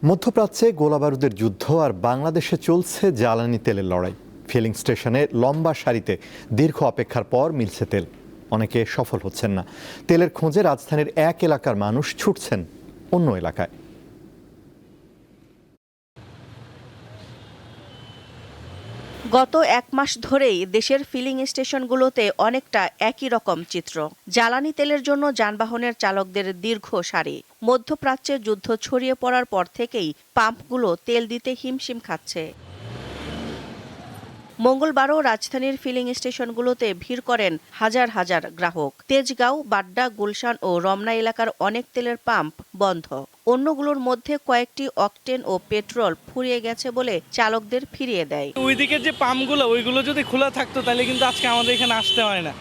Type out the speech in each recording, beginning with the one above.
মধ্যপ্রাচ্যে গোলাবারুদের যুদ্ধ আর বাংলাদেশে চলছে জ্বালানি তেলের লড়াই। ফিলিং স্টেশনে লম্বা সারিতে দীর্ঘ অপেক্ষার পর মিলছে তেল। অনেকে সফল হচ্ছেন না। তেলের খোঁজে রাজধানীর এক এলাকার মানুষ ছুটছেন অন্য এলাকায়। গত এক মাস ধরেই দেশের ফিলিং স্টেশনগুলোতে অনেকটা একই রকম চিত্র। জ্বালানি তেলের জন্য যানবাহনের চালকদের দীর্ঘ সারি। মধ্যপ্রাচ্যে যুদ্ধ ছড়িয়ে পড়ার পর থেকেই পাম্পগুলো তেল দিতে হিমশিম খাচ্ছে। মঙ্গলবারও রাজধানীর ফিলিং স্টেশনগুলোতে ভিড় করেন হাজার হাজার গ্রাহক। তেজগাঁও, বাড্ডা, গুলশান ও রমনা এলাকার অনেক তেলের পাম্প বন্ধ। অন্যগুলোর মধ্যে কয়েকটি অকটেন ও পেট্রোল ফুরিয়ে গেছে বলে চালকদের ফিরিয়ে দেয়। ওইদিকে যে পাম্পগুলো ওইগুলো যদি খোলা থাকতো তাহলে কিন্তু আজকে আমাদের এখানে আসতে হয় না।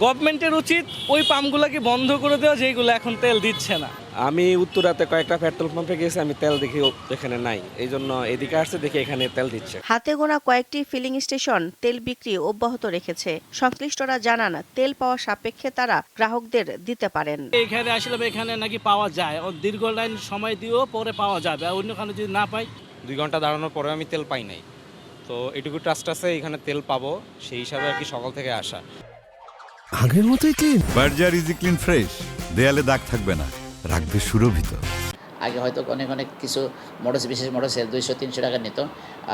গভর্নমেন্টের উচিত ওই পাম্পগুলোকে বন্ধ করে দেওয়া যেগুলো এখন তেল দিচ্ছে না। আমি উত্তরাতে কয়েকটা পেট্রোল পাম্পে গেছি, আমি তেল দেখি এখানে নাই, এই জন্য এদিকে আসছে দেখি এখানে তেল দিচ্ছে। হাতে গোনা কয়েকটি ফিলিং স্টেশন তেল বিক্রি অব্যাহত রেখেছে। সংশ্লিষ্টরা জানান, তেল পাওয়া সাপেক্ষে তারা গ্রাহকদের দিতে পারেন। এখানে আসলে এখানে নাকি পাওয়া যায়, ও দীর্ঘ লাইন সময় দিয়েও পরে পাওয়া যাবে, আর অন্যখানে যদি না পাই। 2 ঘন্টা দাঁড়ানোর পরে আমি তেল পাই নাই, তো এটুকু ট্রাস্ট আছে এখানে তেল পাবো, সেই হিসাবে আর কি সকাল থেকে আসা। আগের মতোই clean. Berger easy clean fresh, দেয়ালে দাগ থাকবে না, রাখবে সুরভিত। আগে হয়তো অনেক কিছু মোটরস, বিশেষ মোটরসাইকেল 200-300 টাকা নিত,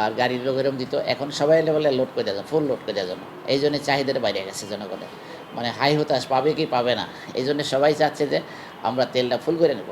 আর গাড়ির লোক এরকম দিত। এখন সবাই লেভেলে লোড করে দেওয়া যায়, ফুল লোড করে দেওয়ার জন্য। এই জন্য চাহিদার বাইরে গেছে জনগণের, মানে হাই হতাশ, পাবে কি পাবে না, এই জন্য সবাই চাচ্ছে যে আমরা তেলটা ফুল করে নেব।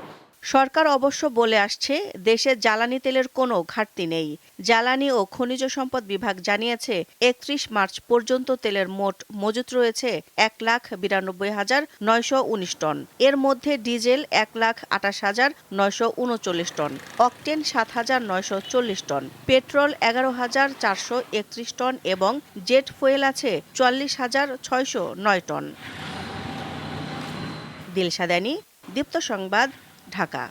সরকার অবশ্য বলে আসছে, দেশে জ্বালানি তেলের কোনো ঘাটতি নেই। জ্বালানি ও খনিজ সম্পদ বিভাগ জানিয়েছে, 31 মার্চ পর্যন্ত তেলের মোট মজুত রয়েছে 1,92,919 টন। এর মধ্যে ডিজেল 1,28,939 টন, অকটেন 7,940 টন, পেট্রোল 11,431 টন এবং জেট ফুয়েল আছে 44,609 টন। দিলশাদানি, দীপ্ত সংবাদ, ঢাকা।